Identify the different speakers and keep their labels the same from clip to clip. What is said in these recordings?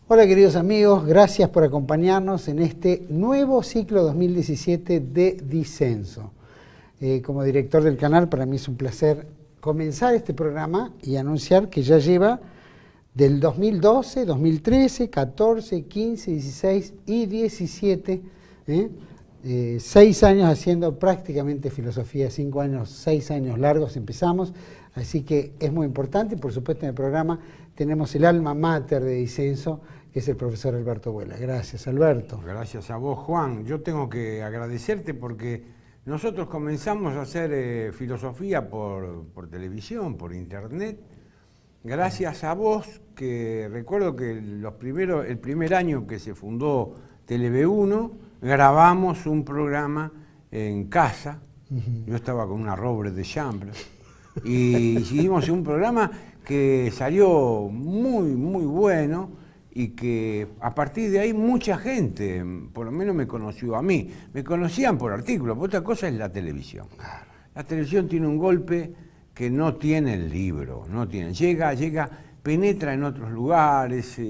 Speaker 1: Hola queridos amigos, gracias por acompañarnos en este nuevo ciclo 2017 de Disenso. Como director del canal, para mí es un placer comenzar este programa y anunciar que ya lleva del 2012, 2013, 14, 15, 16 y 17, 6 años haciendo prácticamente filosofía, 5 años, 6 años largos empezamos, así que es muy importante y por supuesto en el programa tenemos el alma mater de Disenso, que es el profesor Alberto Vuela. Gracias, Alberto.
Speaker 2: Gracias a vos, Juan. Yo tengo que agradecerte porque nosotros comenzamos a hacer filosofía por televisión, por internet, gracias a vos, que recuerdo que el primer año que se fundó TV1, grabamos un programa en casa. Yo estaba con una Robre de Chambre y hicimos un programa que salió muy bueno y que a partir de ahí mucha gente, por lo menos me conoció a mí, me conocían por artículos, otra cosa es la televisión. La televisión tiene un golpe que no tiene el libro, no tiene, llega, penetra en otros lugares,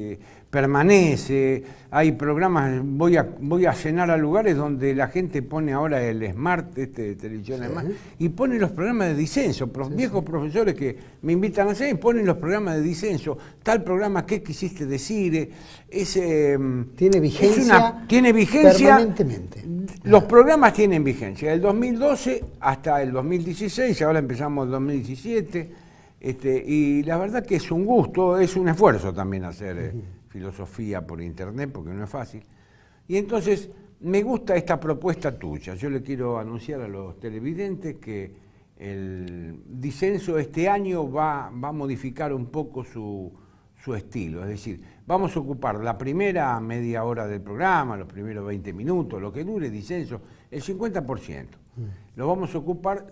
Speaker 2: permanece, hay programas, voy a cenar a lugares donde la gente pone ahora el Smart, de televisión Smart, y pone los programas de Disenso, viejos profesores que me invitan a hacer y ponen los programas de Disenso, tal programa, ¿qué quisiste decir?
Speaker 1: Tiene vigencia,
Speaker 2: tiene vigencia
Speaker 1: permanentemente.
Speaker 2: Los programas tienen vigencia, del 2012 hasta el 2016, ahora empezamos el 2017, y la verdad que es un gusto, es un esfuerzo también hacer filosofía por internet, porque no es fácil. Y entonces me gusta esta propuesta tuya. Yo le quiero anunciar a los televidentes que el Disenso este año va a modificar un poco su estilo. Es decir, vamos a ocupar la primera media hora del programa, los primeros 20 minutos, lo que dure Disenso, el 50%. Lo vamos a ocupar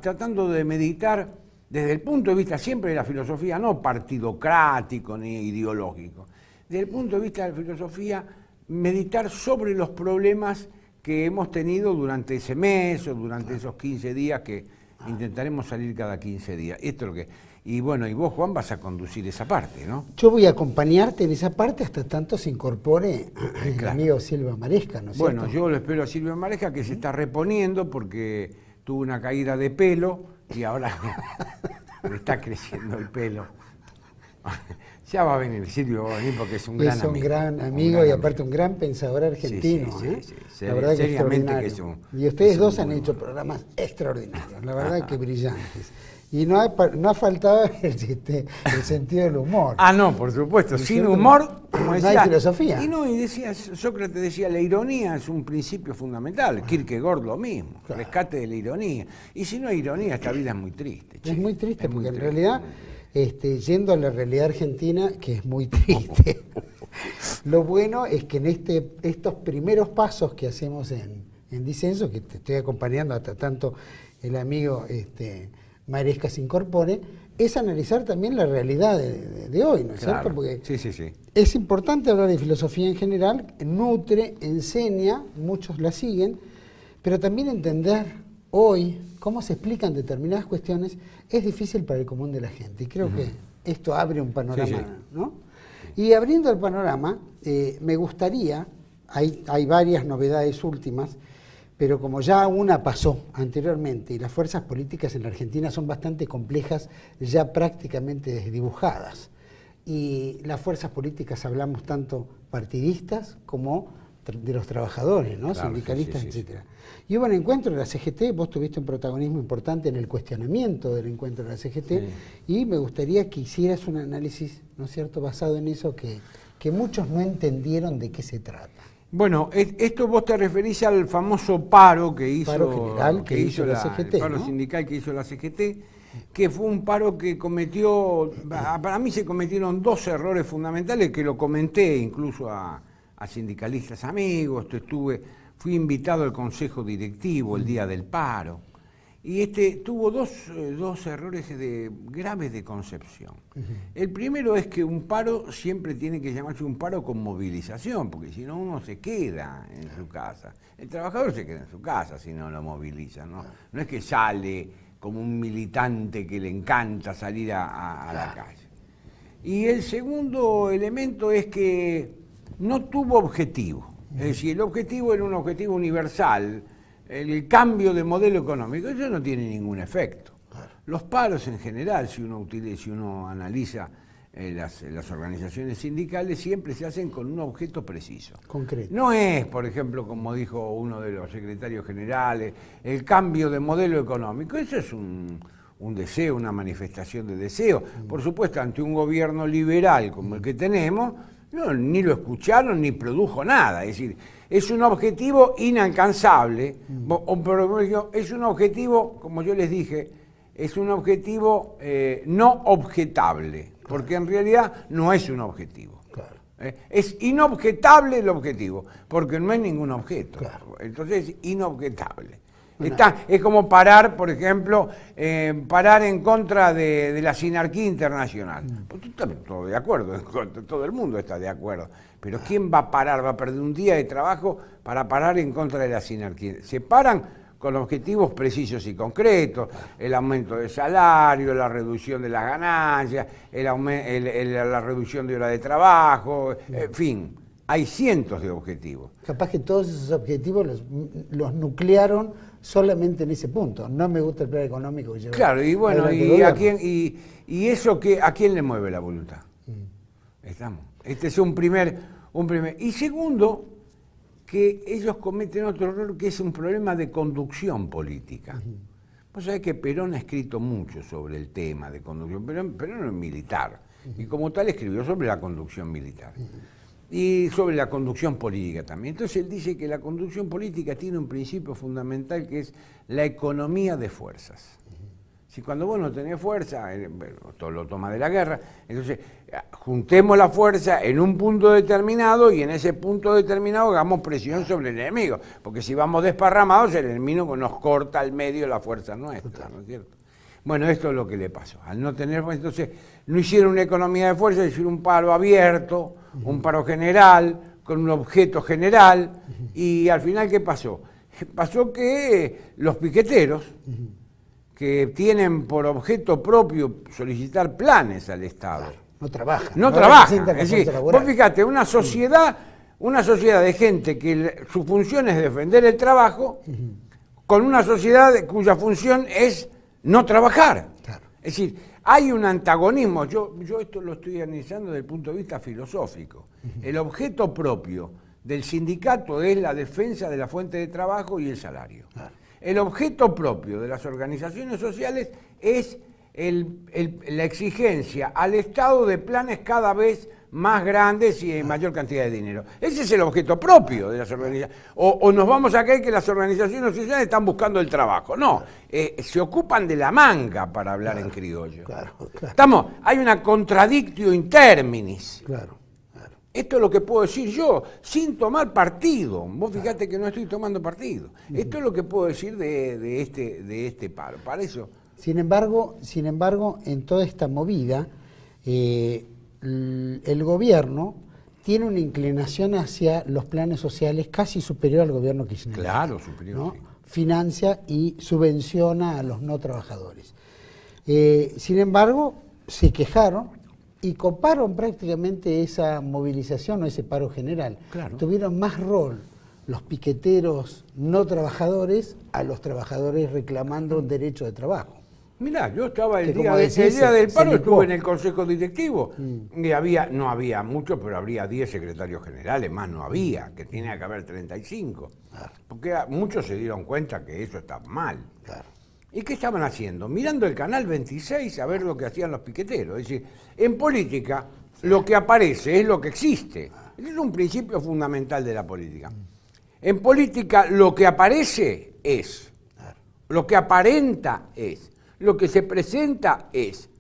Speaker 2: tratando de meditar desde el punto de vista siempre de la filosofía, no partidocrático ni ideológico, desde el punto de vista de la filosofía, meditar sobre los problemas que hemos tenido durante ese mes o durante esos 15 días que intentaremos salir cada 15 días. Esto es lo que. Y bueno, y vos, Juan, vas a conducir esa parte, ¿no?
Speaker 1: Yo voy a acompañarte en esa parte hasta tanto se incorpore el amigo Silvio Maresca, ¿no es cierto?
Speaker 2: Bueno, yo lo espero a Silvio Maresca, que se está reponiendo porque tuvo una caída de pelo y ahora le está creciendo el pelo. Ya va a venir, Silvio va a venir porque es un gran amigo.
Speaker 1: Es un gran amigo y aparte un gran pensador argentino.
Speaker 2: Sí.
Speaker 1: La verdad que es extraordinario. Y ustedes dos han hecho
Speaker 2: bueno.
Speaker 1: programas extraordinarios, la verdad que brillantes. Y no ha faltado el sentido del humor.
Speaker 2: Ah, no, por supuesto. Sin humor, como decía,
Speaker 1: no hay filosofía.
Speaker 2: Y decía, Sócrates decía, la ironía es un principio fundamental. Kierkegaard lo mismo, claro. Rescate de la ironía. Y si no hay ironía, esta vida es muy triste.
Speaker 1: Es muy triste, porque en realidad, yendo a la realidad argentina, que es muy triste, lo bueno es que en estos primeros pasos que hacemos en Disenso, que te estoy acompañando hasta tanto el amigo Maresca se incorpore, es analizar también la realidad de hoy, ¿no es cierto? Porque es importante hablar de filosofía en general, nutre, enseña, muchos la siguen, pero también entender hoy cómo se explican determinadas cuestiones es difícil para el común de la gente. Y creo que esto abre un panorama, ¿no? Y abriendo el panorama, me gustaría, hay varias novedades últimas, pero como ya una pasó anteriormente y las fuerzas políticas en la Argentina son bastante complejas, ya prácticamente desdibujadas. Y las fuerzas políticas hablamos tanto partidistas como de los trabajadores, ¿no? Claro, sindicalistas, etcétera. Y hubo un encuentro de la CGT, vos tuviste un protagonismo importante en el cuestionamiento del encuentro de la CGT, y me gustaría que hicieras un análisis, ¿no es cierto?, basado en eso que muchos no entendieron de qué se trata.
Speaker 2: Bueno, esto vos te referís al famoso paro que hizo,
Speaker 1: general que hizo la CGT,
Speaker 2: el paro
Speaker 1: ¿no?
Speaker 2: sindical que hizo la CGT, que fue un paro que cometió, para mí se cometieron dos errores fundamentales que lo comenté incluso a sindicalistas amigos, fui invitado al consejo directivo el día del paro, y tuvo dos errores graves de concepción. El primero es que un paro siempre tiene que llamarse un paro con movilización, porque si no uno se queda en su casa. El trabajador se queda en su casa si no lo moviliza, ¿no? No es que sale como un militante que le encanta salir a la calle. Y el segundo elemento es que no tuvo objetivo. Es decir, el objetivo era un objetivo universal, el cambio de modelo económico. Eso no tiene ningún efecto. Los paros en general, si uno analiza las organizaciones sindicales, siempre se hacen con un objeto preciso.
Speaker 1: Concreto.
Speaker 2: No es, por ejemplo, como dijo uno de los secretarios generales, el cambio de modelo económico. Eso es un deseo, una manifestación de deseo. Por supuesto, ante un gobierno liberal como el que tenemos, ni lo escucharon ni produjo nada. Es decir, es un objetivo inalcanzable, es un objetivo, como yo les dije, es un objetivo no objetable, porque en realidad no es un objetivo.
Speaker 1: Claro.
Speaker 2: Es inobjetable el objetivo, porque no es ningún objeto.
Speaker 1: Claro.
Speaker 2: Entonces es inobjetable. Es como parar, por ejemplo, parar en contra de la sinarquía internacional. Pues tú también todo de acuerdo, todo el mundo está de acuerdo. Pero ¿quién va a parar? Va a perder un día de trabajo para parar en contra de la sinarquía. Se paran con objetivos precisos y concretos: el aumento del salario, la reducción de las ganancias, la reducción de horas de trabajo, en fin, hay cientos de objetivos.
Speaker 1: Capaz que todos esos objetivos los nuclearon solamente en ese punto. No me gusta el plan económico que lleva.
Speaker 2: Claro, y bueno, ¿a eso a quién le mueve la voluntad? Estamos. Este es un primer. Y segundo, que ellos cometen otro error, que es un problema de conducción política. Vos sabés que Perón ha escrito mucho sobre el tema de conducción. Perón es militar, y como tal escribió sobre la conducción militar. Y sobre la conducción política también. Entonces él dice que la conducción política tiene un principio fundamental, que es la economía de fuerzas. Si cuando vos no tenés fuerza, todo lo toma de la guerra, entonces juntemos la fuerza en un punto determinado y en ese punto determinado hagamos presión sobre el enemigo, porque si vamos desparramados, el enemigo nos corta al medio la fuerza nuestra, ¿no es cierto? Bueno, esto es lo que le pasó. Al no tener fuerza, entonces no hicieron una economía de fuerza, hicieron un paro abierto, un paro general, con un objeto general, y al final, ¿qué pasó? Pasó que los piqueteros, que tienen por objeto propio solicitar planes al Estado,
Speaker 1: no trabajan.
Speaker 2: No trabajan. Es decir, vos fíjate, una sociedad de gente que su función es defender el trabajo, con una sociedad cuya función es no trabajar. Claro. Es decir, hay un antagonismo. Yo esto lo estoy analizando desde el punto de vista filosófico. El objeto propio del sindicato es la defensa de la fuente de trabajo y el salario. Claro. El objeto propio de las organizaciones sociales es la exigencia al Estado de planes cada vez más grandes y en mayor cantidad de dinero. Ese es el objeto propio de las organizaciones. O nos vamos a creer que las organizaciones sociales están buscando el trabajo. No, se ocupan de la manga, para hablar en criollo. Claro. Hay una contradictio in terminis. Claro. Esto es lo que puedo decir yo, sin tomar partido. Vos fíjate que no estoy tomando partido. Esto es lo que puedo decir de este paro. Para eso.
Speaker 1: Sin embargo, en toda esta movida, el gobierno tiene una inclinación hacia los planes sociales casi superior al gobierno kirchnerista.
Speaker 2: Claro, superior. ¿No? Sí.
Speaker 1: Financia y subvenciona a los no trabajadores. Sin embargo, se quejaron y coparon prácticamente esa movilización o ese paro general. Claro. Tuvieron más rol los piqueteros no trabajadores a los trabajadores reclamando un derecho de trabajo.
Speaker 2: Mirá, yo estaba el día del paro, estuve en el consejo directivo y no había muchos, pero habría 10 secretarios generales, más no había, que tenía que haber 35. Claro. Porque muchos se dieron cuenta que eso está mal. Claro. ¿Y qué estaban haciendo? Mirando el canal 26 a ver lo que hacían los piqueteros. Es decir, en política lo que aparece es lo que existe. Ese es un principio fundamental de la política. En política lo que aparece es, lo que aparenta es, lo que se presenta es.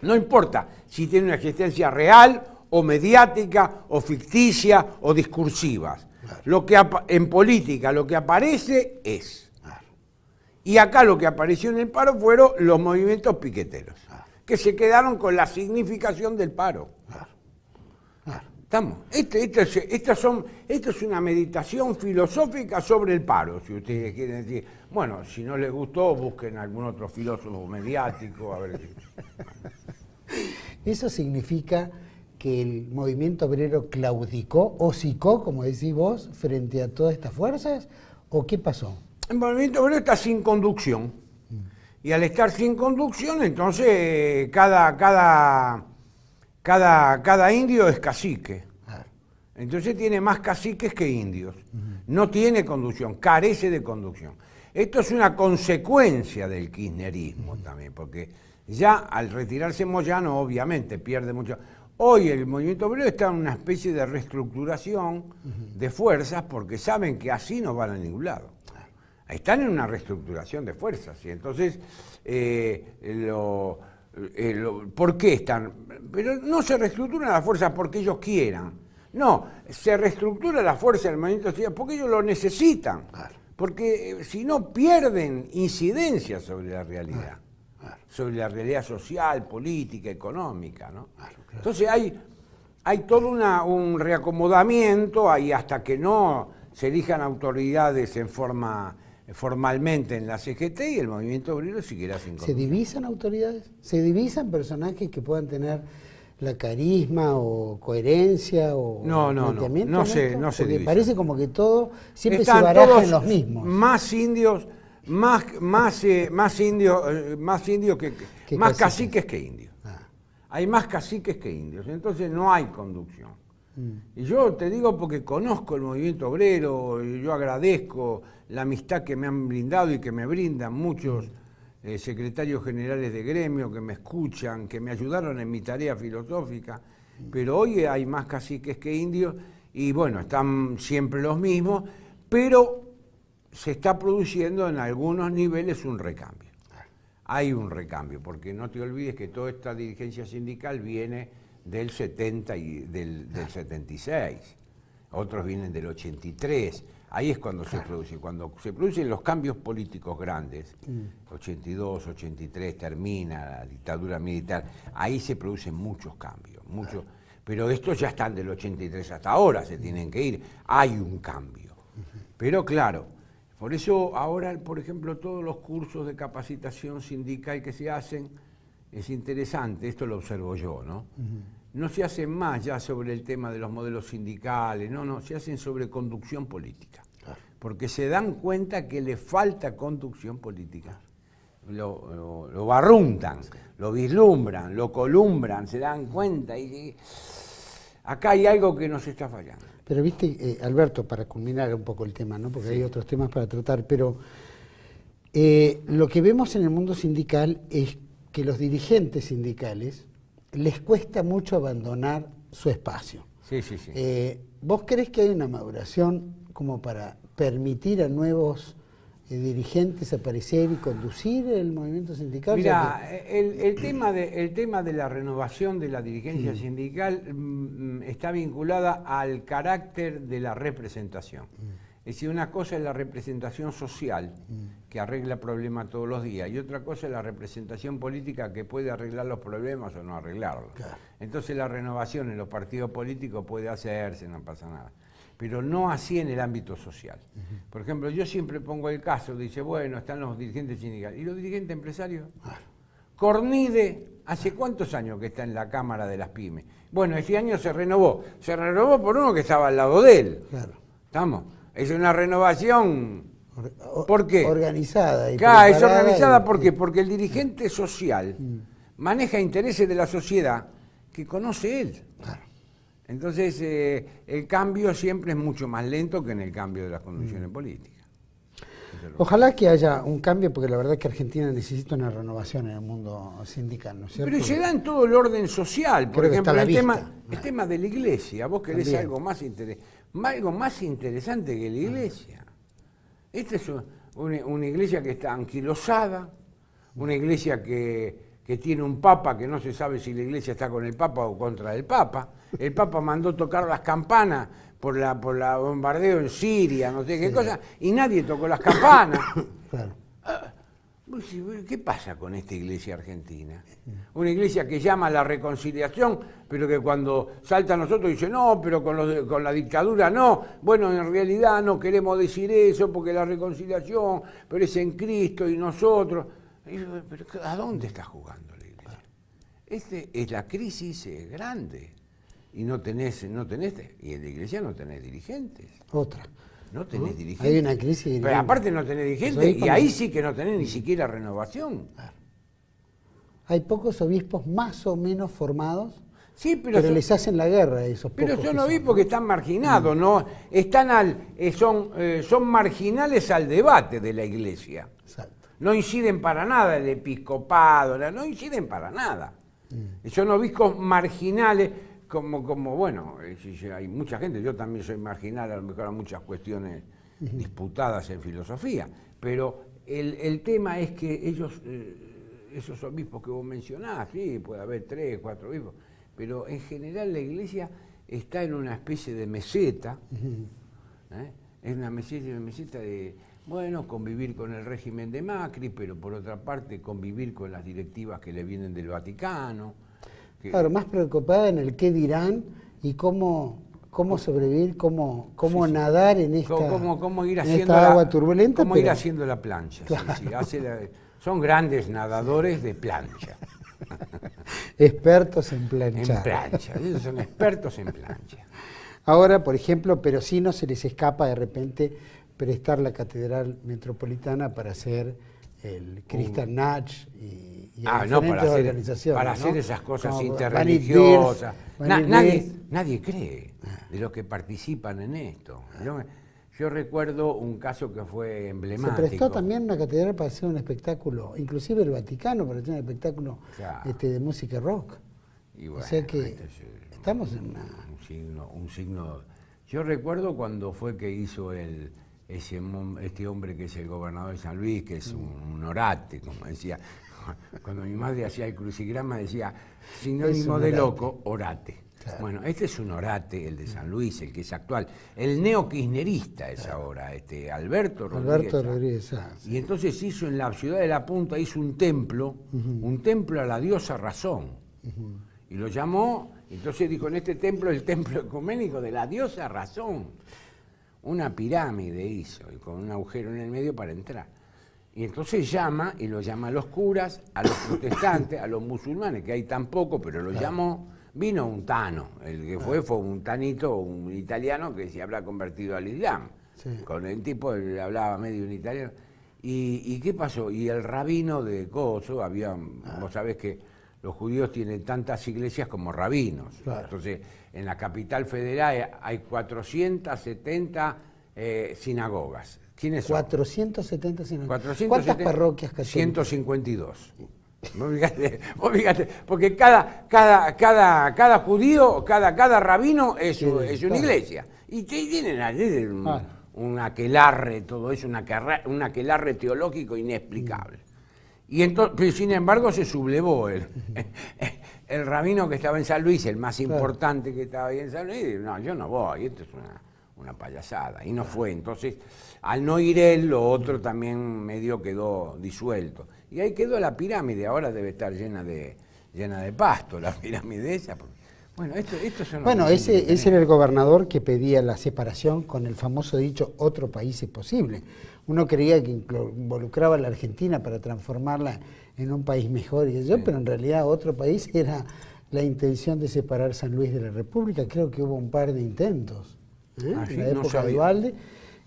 Speaker 2: No importa si tiene una existencia real o mediática o ficticia o discursiva. En política lo que aparece es. Y acá lo que apareció en el paro fueron los movimientos piqueteros, que se quedaron con la significación del paro. ¿Estamos? Esto es una meditación filosófica sobre el paro, si ustedes quieren decir. Bueno, si no les gustó, busquen algún otro filósofo mediático, a ver si.
Speaker 1: ¿Eso significa que el movimiento obrero claudicó, hocicó, como decís vos, frente a todas estas fuerzas? ¿O qué pasó?
Speaker 2: El movimiento obrero está sin conducción. Y al estar sin conducción, entonces cada indio es cacique. Entonces tiene más caciques que indios. No tiene conducción, carece de conducción. Esto es una consecuencia del kirchnerismo también, porque ya al retirarse Moyano, obviamente, pierde mucho. Hoy el movimiento obrero está en una especie de reestructuración de fuerzas porque saben que así no van a ningún lado. Están en una reestructuración de fuerzas y entonces, ¿por qué están? Pero no se reestructuran las fuerzas porque ellos quieran. No, se reestructura la fuerza del movimiento social porque ellos lo necesitan. Porque si no pierden incidencia sobre la realidad. Sobre la realidad social, política, económica, ¿no? Entonces hay todo un reacomodamiento ahí hasta que no se elijan autoridades formalmente en la CGT y el movimiento obrero seguirá sin conducción.
Speaker 1: ¿Se divisan autoridades? ¿Se divisan personajes que puedan tener la carisma o coherencia o planteamiento?
Speaker 2: No se divisan.
Speaker 1: Parece como que todo siempre
Speaker 2: Están
Speaker 1: se baraja
Speaker 2: todos
Speaker 1: en los mismos.
Speaker 2: Más indios, más caciques que indios. Hay más caciques que indios, entonces no hay conducción. Y yo te digo porque conozco el movimiento obrero, y yo agradezco la amistad que me han brindado y que me brindan muchos secretarios generales de gremio que me escuchan, que me ayudaron en mi tarea filosófica, pero hoy hay más caciques que indios y bueno, están siempre los mismos, pero se está produciendo en algunos niveles un recambio. Hay un recambio, porque no te olvides que toda esta dirigencia sindical viene del 70 y del 76, otros vienen del 83, ahí es cuando se produce, cuando se producen los cambios políticos grandes, 82, 83, termina la dictadura militar, ahí se producen muchos cambios, pero estos ya están del 83 hasta ahora, se tienen que ir, hay un cambio, pero claro, por eso ahora, por ejemplo, todos los cursos de capacitación sindical que se hacen, es interesante, esto lo observo yo, ¿no? No se hacen más ya sobre el tema de los modelos sindicales, no, se hacen sobre conducción política. Porque se dan cuenta que le falta conducción política. Lo barruntan, lo vislumbran, lo columbran, se dan cuenta y acá hay algo que nos está fallando.
Speaker 1: Pero viste, Alberto, para culminar un poco el tema, ¿no? Porque hay otros temas para tratar, pero lo que vemos en el mundo sindical es que los dirigentes sindicales les cuesta mucho abandonar su espacio.
Speaker 2: Sí.
Speaker 1: ¿Vos crees que hay una maduración como para permitir a nuevos dirigentes aparecer y conducir el movimiento sindical?
Speaker 2: Mira, el tema de la renovación de la dirigencia sindical está vinculada al carácter de la representación. Es decir, una cosa es la representación social, que arregla problemas todos los días, y otra cosa es la representación política que puede arreglar los problemas o no arreglarlos. Claro. Entonces la renovación en los partidos políticos puede hacerse, no pasa nada. Pero no así en el ámbito social. Por ejemplo, yo siempre pongo el caso, dice, bueno, están los dirigentes sindicales. ¿Y los dirigentes empresarios? Cornide, ¿hace cuántos años que está en la Cámara de las Pymes? Bueno, ese año se renovó por uno que estaba al lado de él. Claro. ¿Estamos? Es una renovación, ¿por qué?
Speaker 1: Organizada.
Speaker 2: Claro, es organizada, ¿por qué? Porque el dirigente social maneja intereses de la sociedad que conoce él. Claro. Entonces, el cambio siempre es mucho más lento que en el cambio de las condiciones políticas.
Speaker 1: Ojalá que haya un cambio, porque la verdad es que Argentina necesita una renovación en el mundo sindical, ¿no es cierto?
Speaker 2: Pero se da en todo el orden social. Por ejemplo, el tema de la iglesia. Vos querés algo más interesante que la iglesia. Esta es una iglesia que está anquilosada, una iglesia que tiene un papa que no se sabe si la iglesia está con el papa o contra el papa. El papa mandó tocar las campanas por la bombardeo en Siria, no sé qué cosa, y nadie tocó las campanas. Claro. ¿Qué pasa con esta iglesia argentina? Una iglesia que llama a la reconciliación, pero que cuando salta a nosotros dice, no, pero con la dictadura no. Bueno, en realidad no queremos decir eso porque la reconciliación, pero es en Cristo y nosotros. ¿Pero a dónde está jugando la iglesia? La crisis es grande. Y no tenés, y en la iglesia no tenés dirigentes.
Speaker 1: Otra.
Speaker 2: No tenés dirigentes.
Speaker 1: Hay una crisis.
Speaker 2: Pero aparte no tenés dirigentes, y ahí sí que no tenés ni siquiera renovación.
Speaker 1: Claro. Hay pocos obispos más o menos formados,
Speaker 2: sí,
Speaker 1: pero les hacen la guerra a esos pocos.
Speaker 2: Pero son obispos que están marginados, ¿no? Son marginales al debate de la iglesia. Exacto. No inciden para nada el episcopado, no inciden para nada. Son obispos marginales. Bueno, hay mucha gente, yo también soy marginal, a lo mejor a muchas cuestiones disputadas en filosofía, pero el tema es que esos obispos que vos mencionás, sí, puede haber 3, 4 obispos, pero en general la iglesia está en una especie de meseta, es una meseta de, bueno, convivir con el régimen de Macri, pero por otra parte convivir con las directivas que le vienen del Vaticano.
Speaker 1: Claro, más preocupada en el qué dirán y cómo sobrevivir, cómo nadar en esta, agua turbulenta.
Speaker 2: Cómo ir haciendo la plancha. Claro. Sí, son grandes nadadores de plancha.
Speaker 1: Expertos en planchar.
Speaker 2: En plancha, ellos son expertos en plancha.
Speaker 1: Ahora, por ejemplo, pero sí no se les escapa de repente prestar la Catedral Metropolitana para hacer el Kristallnacht y diferentes organizaciones.
Speaker 2: Para hacer esas cosas como interreligiosas. Nadie cree de los que participan en esto. Yo recuerdo un caso que fue emblemático.
Speaker 1: Se prestó también una catedral para hacer un espectáculo, inclusive el Vaticano para hacer un espectáculo de música rock. Y bueno, o sea que estamos en
Speaker 2: un signo. Yo recuerdo cuando fue que hizo este hombre que es el gobernador de San Luis, que es un orate, como decía. Cuando mi madre hacía el crucigrama decía, sinónimo de loco, orate. Claro. Bueno, este es un orate, el de San Luis, el que es actual. El neokirchnerista es ahora, Alberto Rodríguez. Y entonces hizo en la ciudad de La Punta, hizo un templo a la diosa Razón. Y lo llamó, entonces dijo, en este templo, el templo ecuménico de la diosa Razón. Una pirámide hizo, y con un agujero en el medio para entrar. Y entonces llama a los curas, a los protestantes, a los musulmanes, que hay tan poco, pero los llamó. Vino un tano, el que fue un tanito, un italiano que se habrá convertido al Islam. Sí. Con el tipo, le hablaba medio en italiano. ¿Y qué pasó? Y el rabino de Coso, vos sabés que los judíos tienen tantas iglesias como rabinos. Claro. Entonces, en la capital federal hay 470 sinagogas. ¿Quiénes son?
Speaker 1: 470 sinagogas. ¿Cuántas parroquias católicas?
Speaker 2: 152. Vos fíjate, porque cada judío, cada rabino es una iglesia. Y tienen allí un aquelarre, todo eso, un aquelarre teológico inexplicable. Y entonces, sin embargo, se sublevó el rabino que estaba en San Luis, el más importante que estaba ahí en San Luis, no, yo no voy, esto es una payasada. Y no fue. Entonces, al no ir él, lo otro también medio quedó disuelto. Y ahí quedó la pirámide, ahora debe estar llena de pasto, la pirámide esa. Bueno, ese
Speaker 1: era el gobernador que pedía la separación con el famoso dicho, otro país es posible. Uno creía que involucraba a la Argentina para transformarla en un país mejor, pero en realidad otro país era la intención de separar San Luis de la República. Creo que hubo un par de intentos en la época de Duhalde.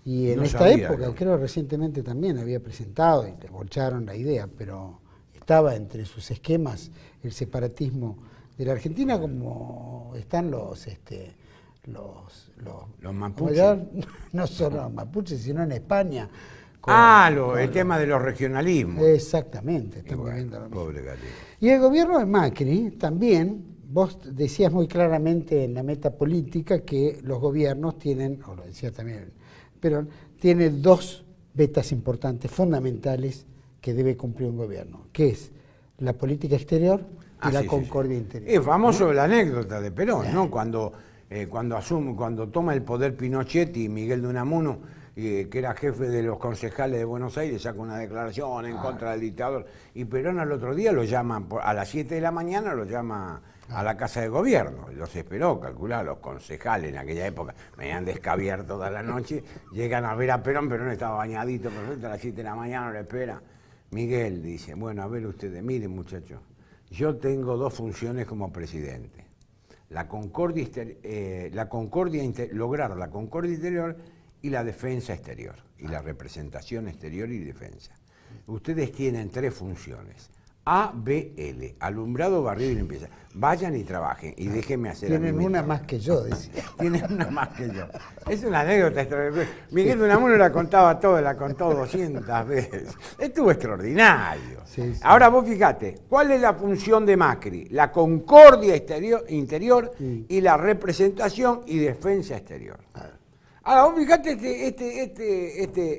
Speaker 1: Y en esta época, creo recientemente también había presentado y le bolcharon la idea, pero estaba entre sus esquemas el separatismo de la Argentina, como están los
Speaker 2: mapuches.
Speaker 1: No solo los mapuches, sino en España.
Speaker 2: El tema de los regionalismos.
Speaker 1: Exactamente, estamos viendo lo mismo. Y el gobierno de Macri también, vos decías muy claramente en la meta política que los gobiernos tienen, o lo decía también pero tiene dos vetas importantes, fundamentales, que debe cumplir un gobierno, que es la política exterior y la concordia interior.
Speaker 2: Es famoso la anécdota de Perón, ¿no? Cuando toma el poder Pinochet y Miguel de Unamuno, que era jefe de los concejales de Buenos Aires, saca una declaración en contra del dictador, y Perón al otro día lo llama, a las 7 de la mañana lo llama a la Casa de Gobierno. Los esperó, calculá, los concejales en aquella época venían descaviar toda la noche, llegan a ver a Perón estaba bañadito, perfecto, a las 7 de la mañana lo espera. Miguel dice, bueno, a ver ustedes, miren muchachos, yo tengo dos funciones como presidente. Lograr la concordia interior y la defensa exterior, y la representación exterior y defensa. Ustedes tienen tres funciones. ABL, alumbrado, barrido y limpieza. Vayan y trabajen y déjenme hacer.
Speaker 1: Tienen una más que yo, decía.
Speaker 2: Tienen una más que yo. Es una anécdota. Miguel de Unamuno la contaba toda, la contó 200 veces. Estuvo extraordinario.
Speaker 1: Sí, sí.
Speaker 2: Ahora vos fíjate, ¿cuál es la función de Macri? La concordia interior y la representación y defensa exterior. Ahora vos fíjate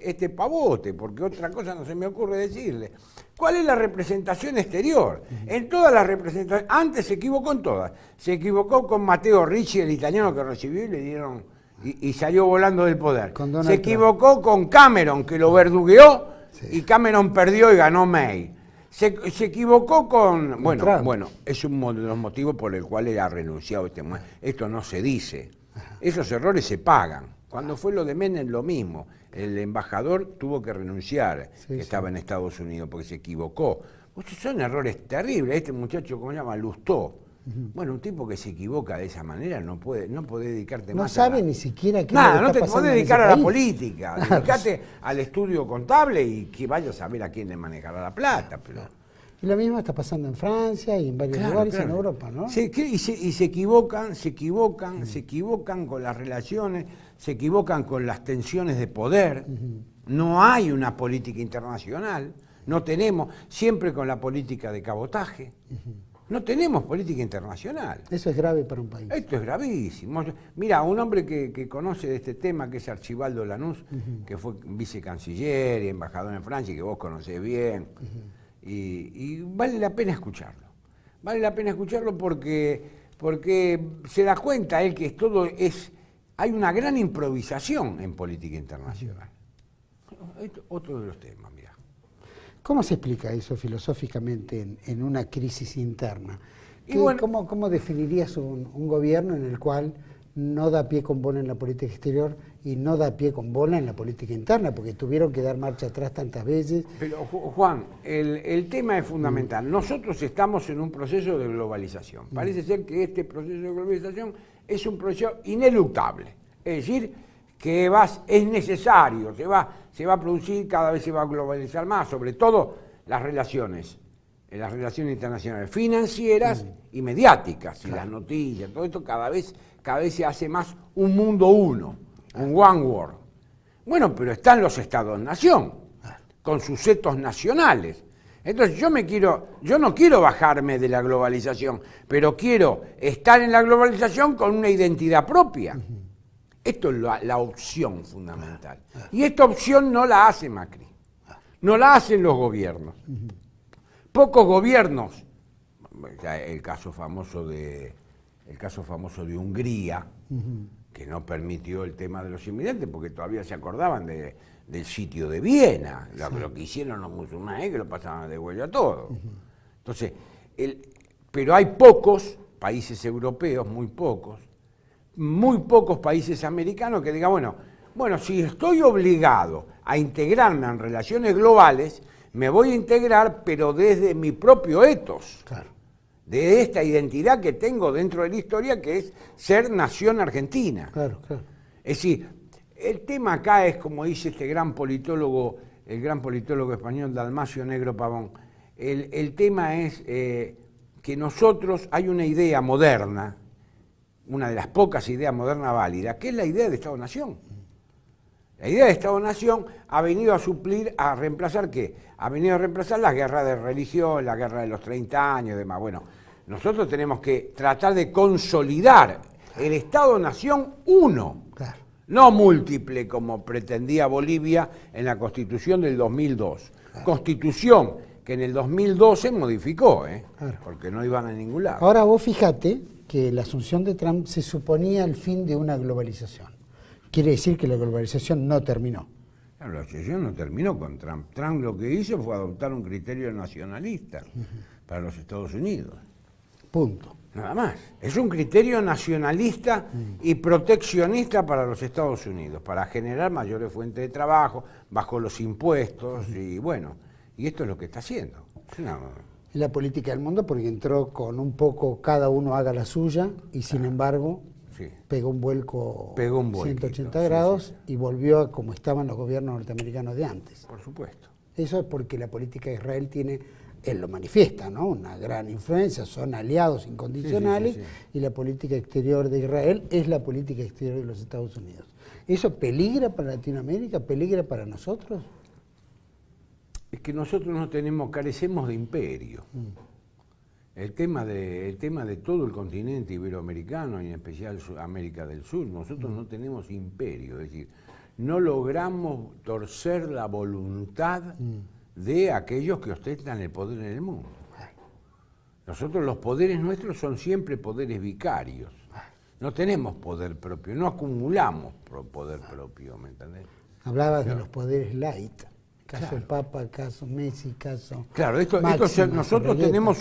Speaker 2: este pavote, porque otra cosa no se me ocurre decirle. ¿Cuál es la representación exterior? En todas las representaciones, antes se equivocó en todas. Se equivocó con Matteo Ricci, el italiano que recibió y le dieron y salió volando del poder. Se equivocó con Cameron, que lo verdugueó, y Cameron perdió y ganó May. Se equivocó con... Bueno, es uno de los motivos por el cual ha renunciado esto no se dice. Esos errores se pagan. Cuando fue lo de Menem, lo mismo. El embajador tuvo que renunciar, estaba en Estados Unidos, porque se equivocó. Son errores terribles. Este muchacho, ¿cómo se llama? Lustó. Bueno, un tipo que se equivoca de esa manera no puede dedicarte más.
Speaker 1: No sabe ni siquiera qué
Speaker 2: nada, no te podés dedicar a la política. Dedicate al estudio contable y que vayas a ver a quién le manejará la plata. Pero...
Speaker 1: Y lo mismo está pasando en Francia y en varios lugares en Europa, ¿no?
Speaker 2: Y se equivocan con las relaciones, se equivocan con las tensiones de poder. No hay una política internacional, no tenemos, siempre con la política de cabotaje. No tenemos política internacional.
Speaker 1: Eso es grave para un país.
Speaker 2: Esto es gravísimo. Mira, un hombre que conoce de este tema, que es Archibaldo Lanús, que fue vicecanciller y embajador en Francia, y que vos conocés bien. Y vale la pena escucharlo. Vale la pena escucharlo porque se da cuenta él que hay una gran improvisación en política internacional. Esto, otro de los temas, mira.
Speaker 1: ¿Cómo se explica eso filosóficamente en una crisis interna? ¿Cómo definirías un gobierno en el cual no da pie con bola en la política exterior y no da pie con bola en la política interna, porque tuvieron que dar marcha atrás tantas veces?
Speaker 2: Pero Juan, el tema es fundamental. Nosotros estamos en un proceso de globalización. Parece ser que este proceso de globalización es un proceso ineluctable. Es decir, que es necesario, se va a producir, cada vez se va a globalizar más, sobre todo las relaciones internacionales financieras y mediáticas, y las noticias, todo esto cada vez se hace más un mundo uno, un one world. Bueno, pero están los Estados-nación, con sus etos nacionales. Entonces yo no quiero bajarme de la globalización, pero quiero estar en la globalización con una identidad propia. Esto es la opción fundamental. Y esta opción no la hace Macri, no la hacen los gobiernos. Pocos gobiernos, el caso famoso de Hungría, que no permitió el tema de los inmigrantes, porque todavía se acordaban del sitio de Viena, lo que hicieron los musulmanes, que lo pasaban de huello a todo. Entonces, pero hay pocos países europeos, muy pocos países americanos que digan, bueno, si estoy obligado a integrarme en relaciones globales, me voy a integrar, pero desde mi propio ethos. Claro. De esta identidad que tengo dentro de la historia, que es ser nación argentina. Claro. Es decir, el tema acá es, como dice este gran politólogo, el gran politólogo español Dalmacio Negro Pavón, el tema es que nosotros, hay una idea moderna, una de las pocas ideas modernas válidas, que es la idea de Estado-Nación. La idea de Estado-Nación ha venido a reemplazar ¿qué? Ha venido a reemplazar la guerra de religión, la guerra de los 30 años y demás. Bueno, nosotros tenemos que tratar de consolidar el Estado-Nación uno, no múltiple como pretendía Bolivia en la Constitución del 2002. Constitución que en el 2012 modificó, porque no iban a ningún lado.
Speaker 1: Ahora vos fíjate que la asunción de Trump se suponía el fin de una globalización. Quiere decir que la globalización no terminó.
Speaker 2: La globalización no terminó con Trump. Trump lo que hizo fue adoptar un criterio nacionalista para los Estados Unidos.
Speaker 1: Punto.
Speaker 2: Nada más. Es un criterio nacionalista y proteccionista para los Estados Unidos, para generar mayores fuentes de trabajo, bajo los impuestos, y bueno, y esto es lo que está haciendo.
Speaker 1: en la política del mundo porque entró con un poco cada uno haga la suya y sin embargo pegó un vuelco 180 grados y volvió a como estaban los gobiernos norteamericanos de antes.
Speaker 2: Por supuesto.
Speaker 1: Eso es porque la política de Israel tiene, él lo manifiesta, ¿no? Una gran influencia, son aliados incondicionales y la política exterior de Israel es la política exterior de los Estados Unidos. ¿Eso peligra para Latinoamérica? ¿Peligra para nosotros?
Speaker 2: Es que nosotros carecemos de imperio. El tema de todo el continente iberoamericano y en especial América del Sur, nosotros no tenemos imperio, es decir, no logramos torcer la voluntad de aquellos que ostentan el poder en el mundo. Nosotros los poderes nuestros son siempre poderes vicarios. No tenemos poder propio, no acumulamos poder propio, ¿me entendés?
Speaker 1: Hablabas de los poderes light. Caso Papa, caso Messi, caso...
Speaker 2: Claro, nosotros tenemos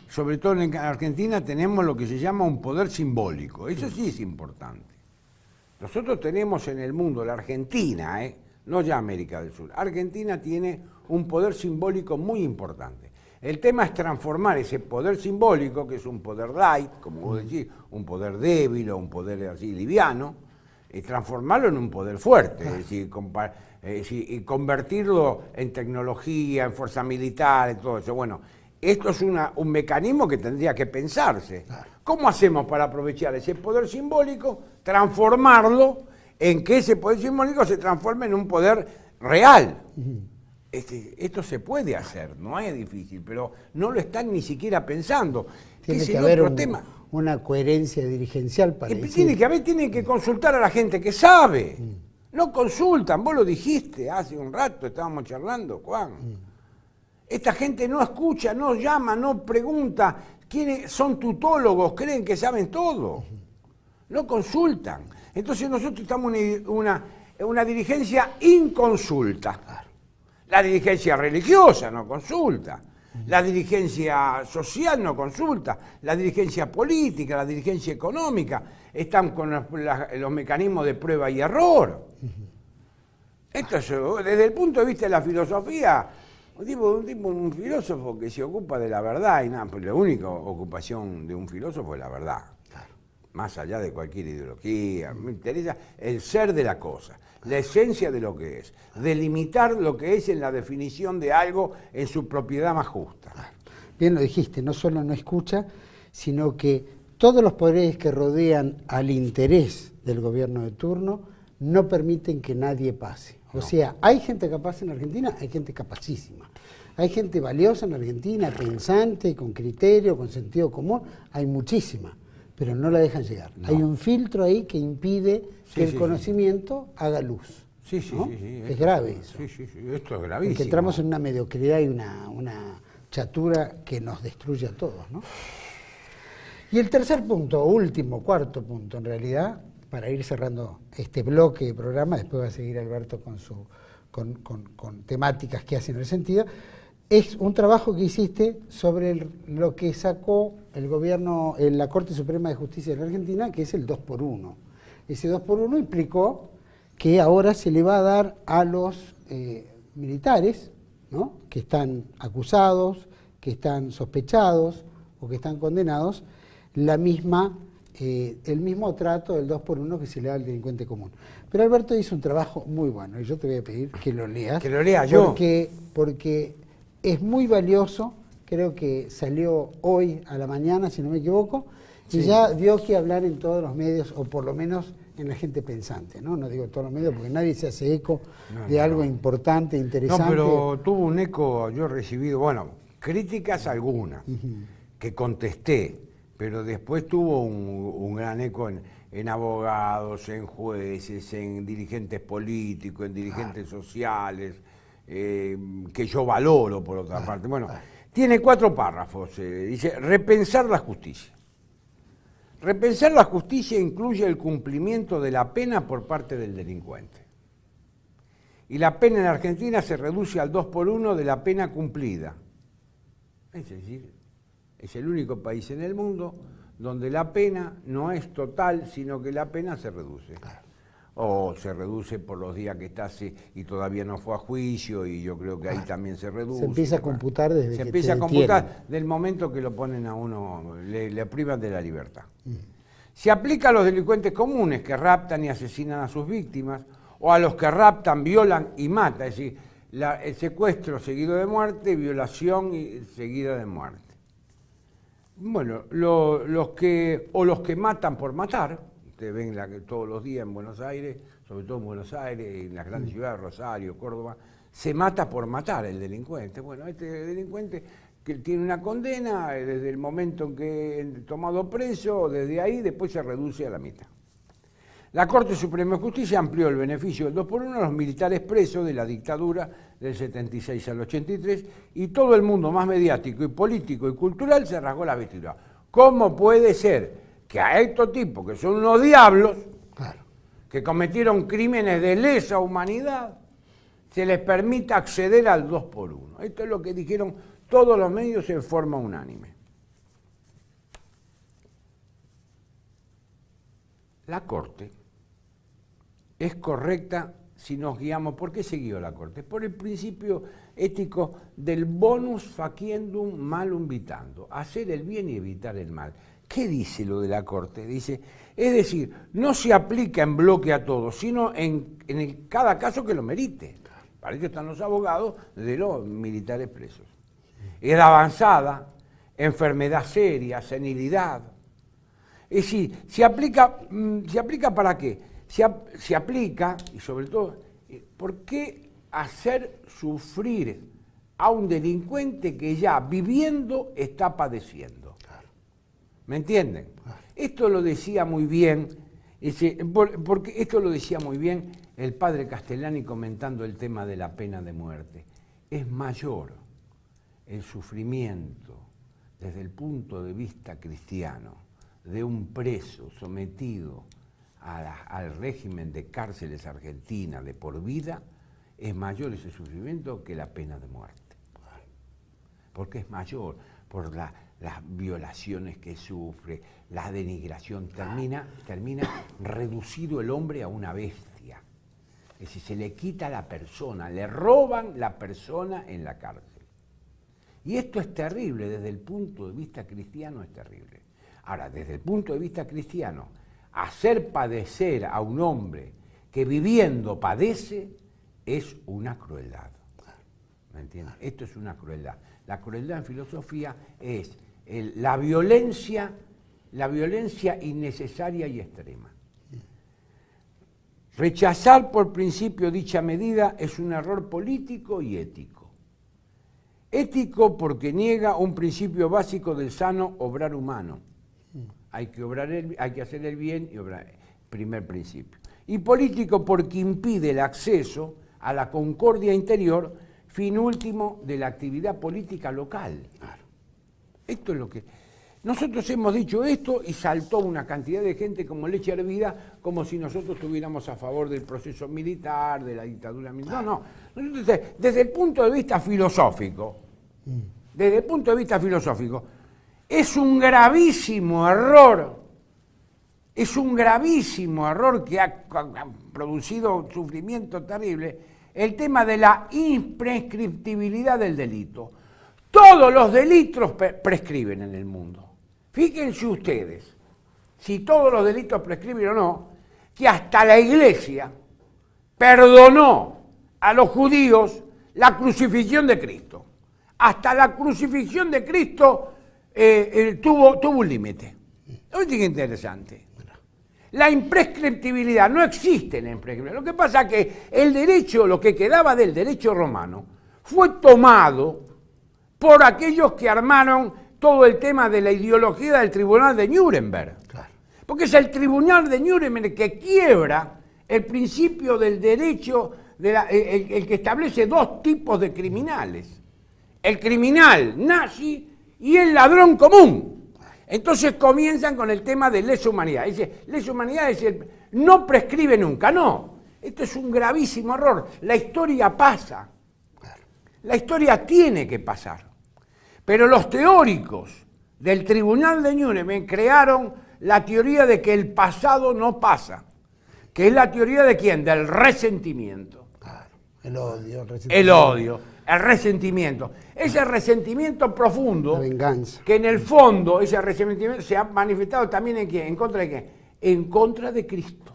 Speaker 2: sobre todo en Argentina, tenemos lo que se llama un poder simbólico. Eso sí es importante. Nosotros tenemos en el mundo, la Argentina, no ya América del Sur, Argentina tiene un poder simbólico muy importante. El tema es transformar ese poder simbólico, que es un poder light, como vos decís, un poder débil o un poder así liviano, y transformarlo en un poder fuerte, es decir, y convertirlo en tecnología, en fuerza militar, en todo eso. Bueno, esto es un mecanismo que tendría que pensarse. ¿Cómo hacemos para aprovechar ese poder simbólico, transformarlo en que ese poder simbólico se transforme en un poder real? Esto se puede hacer, no es difícil, pero no lo están ni siquiera pensando.
Speaker 1: Tiene que haber una coherencia dirigencial para decir...
Speaker 2: Tienen que consultar a la gente que sabe. No consultan, vos lo dijiste hace un rato, estábamos charlando, Juan. Esta gente no escucha, no llama, no pregunta. Son tutólogos, creen que saben todo. No consultan. Entonces nosotros estamos en una dirigencia inconsulta. La dirigencia religiosa no consulta. La dirigencia social no consulta, la dirigencia política, la dirigencia económica, están con los mecanismos de prueba y error. Esto es, desde el punto de vista de la filosofía, un filósofo que se ocupa de la verdad, y nada, pues la única ocupación de un filósofo es la verdad. Más allá de cualquier ideología, me interesa el ser de la cosa, la esencia de lo que es, delimitar lo que es en la definición de algo en su propiedad más justa.
Speaker 1: Bien lo dijiste, no solo no escucha, sino que todos los poderes que rodean al interés del gobierno de turno no permiten que nadie pase. O sea, hay gente capaz en Argentina, hay gente capacísima. Hay gente valiosa en Argentina, pensante, con criterio, con sentido común, hay muchísima, pero no la dejan llegar. No. Hay un filtro ahí que impide que el conocimiento haga luz. ¿No? Es grave eso.
Speaker 2: Esto es gravísimo.
Speaker 1: Porque entramos en una mediocridad y una chatura que nos destruye a todos, ¿no? Y el tercer punto, cuarto punto en realidad, para ir cerrando este bloque de programa, después va a seguir Alberto con temáticas que hacen el sentido, es un trabajo que hiciste sobre lo que sacó el gobierno en la Corte Suprema de Justicia de la Argentina, que es el 2x1. Ese 2x1 implicó que ahora se le va a dar a los militares, ¿no?, que están acusados, que están sospechados o que están condenados, el mismo trato del 2x1 que se le da al delincuente común. Pero Alberto hizo un trabajo muy bueno y yo te voy a pedir que lo leas.
Speaker 2: Que lo lea yo.
Speaker 1: Porque es muy valioso, creo que salió hoy a la mañana, si no me equivoco, y ya dio que hablar en todos los medios, o por lo menos en la gente pensante, ¿no? No digo todos los medios porque nadie se hace eco de algo importante, interesante.
Speaker 2: No, pero tuvo un eco, yo he recibido, críticas algunas, que contesté, pero después tuvo un gran eco en abogados, en jueces, en dirigentes políticos, en dirigentes sociales, que yo valoro por otra parte. Bueno, tiene 4 párrafos, dice, repensar la justicia. Repensar la justicia incluye el cumplimiento de la pena por parte del delincuente. Y la pena en Argentina se reduce al 2x1 de la pena cumplida. Es decir, es el único país en el mundo donde la pena no es total, sino que la pena se reduce. o se reduce por los días que está y todavía no fue a juicio, y yo creo que ahí también se reduce.
Speaker 1: Se empieza a computar desde que
Speaker 2: se empieza
Speaker 1: te
Speaker 2: a computar
Speaker 1: detienen.
Speaker 2: del momento que lo ponen a uno, le privan de la libertad. Se aplica a los delincuentes comunes que raptan y asesinan a sus víctimas, o a los que raptan, violan y matan, es decir, el secuestro seguido de muerte, violación seguida de muerte. Bueno, los que matan por matar, ustedes ven todos los días en Buenos Aires, sobre todo en Buenos Aires, en las grandes ciudades, Rosario, Córdoba, se mata por matar el delincuente. Bueno, este delincuente que tiene una condena desde el momento en que es tomado preso, desde ahí después se reduce a la mitad. La Corte Suprema de Justicia amplió el beneficio del 2 por 1 a los militares presos de la dictadura del 76 al 83, y todo el mundo más mediático y político y cultural se rasgó la vestidura. ¿Cómo puede ser que a estos tipos, que son unos diablos,
Speaker 1: Claro.
Speaker 2: que cometieron crímenes de lesa humanidad, se les permita acceder al 2 por 1? Esto es lo que dijeron todos los medios en forma unánime. La Corte es correcta si nos guiamos. ¿Por qué se guió la Corte? Por el principio ético del bonus faciendum malum vitando, hacer el bien y evitar el mal. ¿Qué dice lo de la Corte? Dice, es decir, no se aplica en bloque a todos, sino en cada caso que lo merite. Para ello están los abogados de los militares presos. Edad avanzada, enfermedad seria, senilidad. Es decir, ¿se aplica para qué? Se aplica, y sobre todo, ¿por qué hacer sufrir a un delincuente que ya viviendo está padeciendo?
Speaker 1: Claro.
Speaker 2: ¿Me entienden? Claro. Esto lo decía muy bien, porque esto lo decía muy bien el padre Castellani comentando el tema de la pena de muerte. Es mayor el sufrimiento desde el punto de vista cristiano de un preso sometido al régimen de cárceles argentina de por vida, es mayor ese sufrimiento que la pena de muerte. Porque es mayor por las violaciones que sufre, la denigración, termina reducido el hombre a una bestia. Es decir, se le quita la persona, le roban la persona en la cárcel. Y esto es terrible, desde el punto de vista cristiano es terrible. Ahora, desde el punto de vista cristiano, hacer padecer a un hombre que viviendo padece es una crueldad. ¿Me entiendes? Esto es una crueldad. La crueldad en filosofía es la violencia innecesaria y extrema. Rechazar por principio dicha medida es un error político y ético. Ético porque niega un principio básico del sano obrar humano. Hay que hacer el bien y obrar, primer principio. Y político porque impide el acceso a la concordia interior, fin último de la actividad política local. Claro. Esto es lo que... Nosotros hemos dicho esto y saltó una cantidad de gente como leche hervida, como si nosotros estuviéramos a favor del proceso militar, de la dictadura militar. No, no. Nosotros, desde el punto de vista filosófico, es un gravísimo error que ha producido sufrimiento terrible, el tema de la imprescriptibilidad del delito. Todos los delitos prescriben en el mundo. Fíjense ustedes, si todos los delitos prescriben o no, que hasta la Iglesia perdonó a los judíos la crucifixión de Cristo. Hasta la crucifixión de Cristo tuvo un límite. Oye, qué interesante. La imprescriptibilidad, no existe la imprescriptibilidad. Lo que pasa es que el derecho, lo que quedaba del derecho romano, fue tomado por aquellos que armaron todo el tema de la ideología del Tribunal de Nuremberg. Claro. Porque es el Tribunal de Nuremberg que quiebra el principio del derecho, el que establece dos tipos de criminales. El criminal nazi y el ladrón común. Entonces comienzan con el tema de lesa humanidad. Dice, lesa humanidad es no prescribe nunca, no. Esto es un gravísimo error. La historia pasa. La historia tiene que pasar. Pero los teóricos del Tribunal de Nuremberg crearon la teoría de que el pasado no pasa. que es la teoría de quién, del resentimiento.
Speaker 1: Claro, el odio, el resentimiento.
Speaker 2: El odio, el resentimiento. Ese resentimiento profundo,
Speaker 1: La venganza.
Speaker 2: que en el fondo ese resentimiento se ha manifestado también en quién, en contra de quién, en contra de Cristo.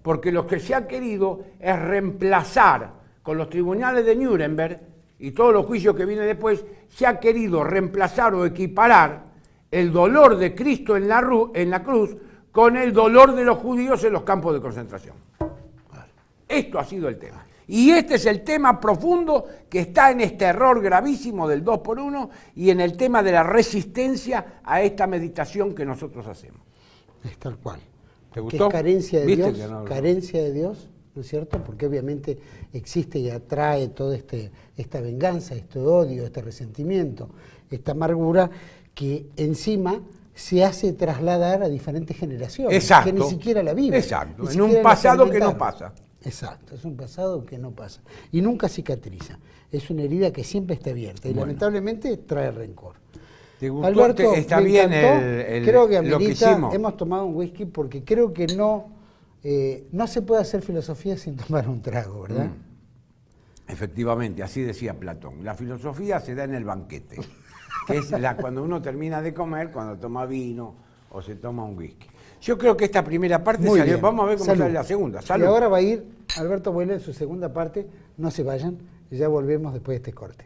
Speaker 2: Porque lo que se ha querido es reemplazar con los tribunales de Nuremberg y todos los juicios que vienen después, se ha querido reemplazar o equiparar el dolor de Cristo en la cruz con el dolor de los judíos en los campos de concentración. Esto ha sido el tema. Y este es el tema profundo que está en este error gravísimo del 2x1 y en el tema de la resistencia a esta meditación que nosotros hacemos.
Speaker 1: Es tal cual.
Speaker 2: ¿Te
Speaker 1: Que
Speaker 2: gustó?
Speaker 1: es carencia de
Speaker 2: ¿Viste
Speaker 1: Dios,
Speaker 2: que no?
Speaker 1: carencia de Dios, ¿no es cierto? Porque obviamente existe y atrae toda esta venganza, este odio, este resentimiento, esta amargura que encima se hace trasladar a diferentes generaciones,
Speaker 2: Exacto.
Speaker 1: que ni siquiera la viven.
Speaker 2: Exacto,
Speaker 1: ni
Speaker 2: en
Speaker 1: siquiera
Speaker 2: un
Speaker 1: la
Speaker 2: pasado que no
Speaker 1: experimentaron.
Speaker 2: pasa.
Speaker 1: Exacto, es un pasado que no pasa y nunca cicatriza. Es una herida que siempre está abierta y
Speaker 2: Bueno.
Speaker 1: lamentablemente trae rencor.
Speaker 2: ¿Te gustó?
Speaker 1: Alberto,
Speaker 2: Está
Speaker 1: me
Speaker 2: bien
Speaker 1: encantó. Creo que
Speaker 2: lo que
Speaker 1: amerita,
Speaker 2: hicimos.
Speaker 1: hemos tomado un whisky porque creo que no se puede hacer filosofía sin tomar un trago, ¿verdad?
Speaker 2: Efectivamente, así decía Platón. La filosofía se da en el banquete, que es cuando uno termina de comer, cuando toma vino o se toma un whisky. Yo creo que esta primera parte
Speaker 1: Muy
Speaker 2: salió.
Speaker 1: bien.
Speaker 2: Vamos a ver cómo
Speaker 1: Salud.
Speaker 2: sale la segunda.
Speaker 1: Y
Speaker 2: Salud.
Speaker 1: ahora va a ir Alberto Boyle en su segunda parte. No se vayan, ya volvemos después de este corte.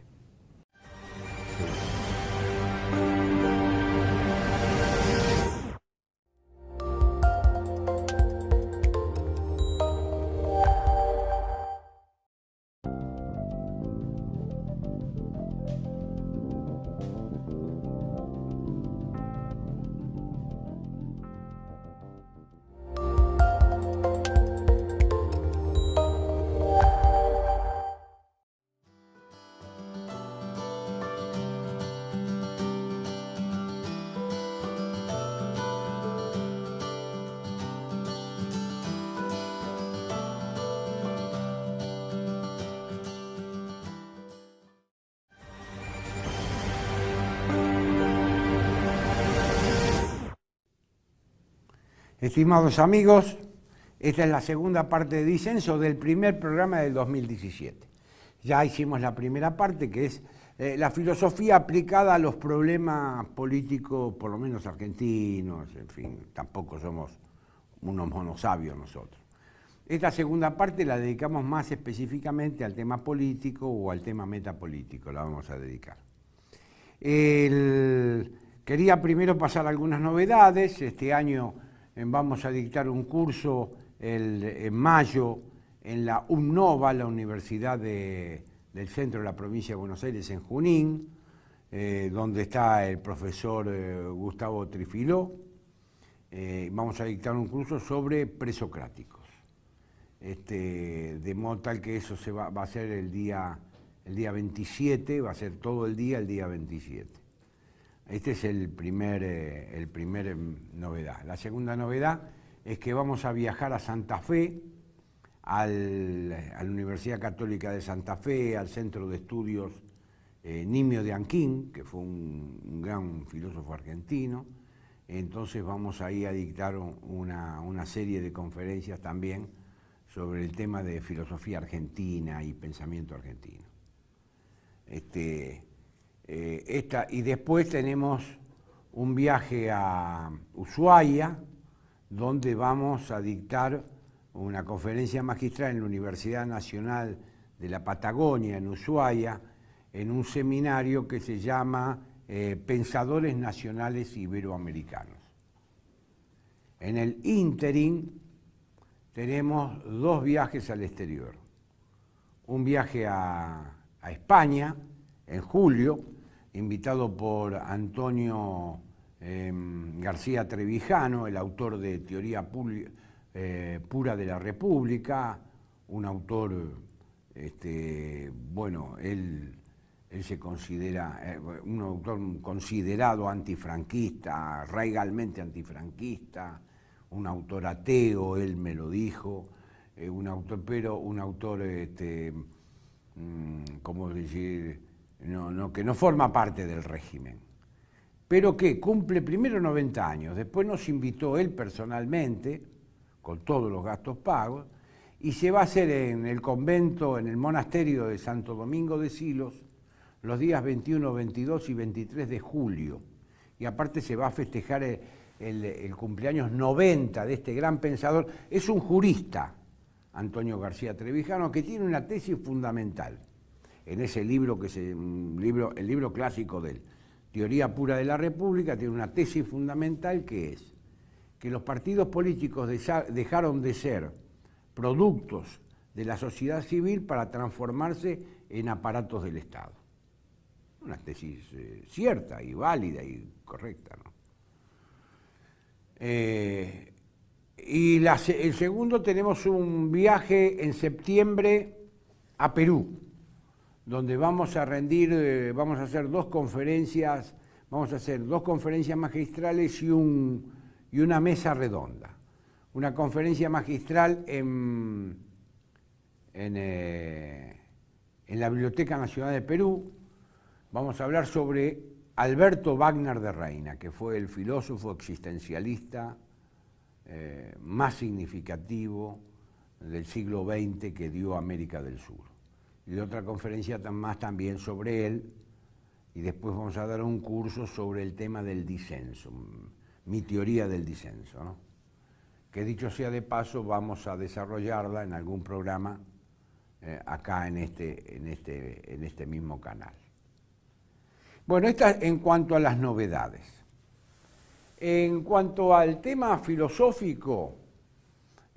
Speaker 2: Estimados amigos, esta es la segunda parte de Disenso del primer programa del 2017. Ya hicimos la primera parte, que es la filosofía aplicada a los problemas políticos, por lo menos argentinos, en fin, tampoco somos unos monosabios nosotros. Esta segunda parte la dedicamos más específicamente al tema político o al tema metapolítico, la vamos a dedicar. Quería primero pasar algunas novedades. Este año vamos a dictar un curso en mayo en la UNNOVA, la Universidad del Centro de la Provincia de Buenos Aires, en Junín, donde está el profesor Gustavo Trifiló. Vamos a dictar un curso sobre presocráticos. De modo tal que eso va a ser el día 27, va a ser todo el día 27. Este es el primer novedad. La segunda novedad es que vamos a viajar a Santa Fe, a la Universidad Católica de Santa Fe, al Centro de Estudios Nimio de Anquín, que fue un gran filósofo argentino. Entonces vamos ahí a dictar una serie de conferencias también sobre el tema de filosofía argentina y pensamiento argentino. Y después tenemos un viaje a Ushuaia, donde vamos a dictar una conferencia magistral en la Universidad Nacional de la Patagonia, en Ushuaia, en un seminario que se llama Pensadores Nacionales Iberoamericanos. En el ínterin tenemos dos viajes al exterior. Un viaje a España, en julio, invitado por Antonio García Trevijano, el autor de Teoría Pura de la República, un autor, bueno, él se considera un autor considerado antifranquista, radicalmente antifranquista, un autor ateo, él me lo dijo, un autor, ¿cómo decir? Que no forma parte del régimen, pero que cumple primero 90 años, después nos invitó él personalmente, con todos los gastos pagos, y se va a hacer en el convento, en el monasterio de Santo Domingo de Silos, los días 21, 22 y 23 de julio. Y aparte se va a festejar el cumpleaños 90 de este gran pensador. Es un jurista, Antonio García Trevijano, que tiene una tesis fundamental en ese libro, el libro clásico de él, Teoría Pura de la República. Tiene una tesis fundamental que es que los partidos políticos dejaron de ser productos de la sociedad civil para transformarse en aparatos del Estado. Una tesis cierta y válida y correcta, ¿no? Y el segundo, tenemos un viaje en septiembre a Perú, donde vamos a hacer dos conferencias magistrales y una mesa redonda. Una conferencia magistral en la Biblioteca Nacional de Perú. Vamos a hablar sobre Alberto Wagner de Reina, que fue el filósofo existencialista más significativo del siglo XX que dio América del Sur. Y otra conferencia más también sobre él, y después vamos a dar un curso sobre el tema del disenso, mi teoría del disenso, ¿no? Que dicho sea de paso, vamos a desarrollarla en algún programa acá en este mismo canal. Bueno, esta en cuanto a las novedades. En cuanto al tema filosófico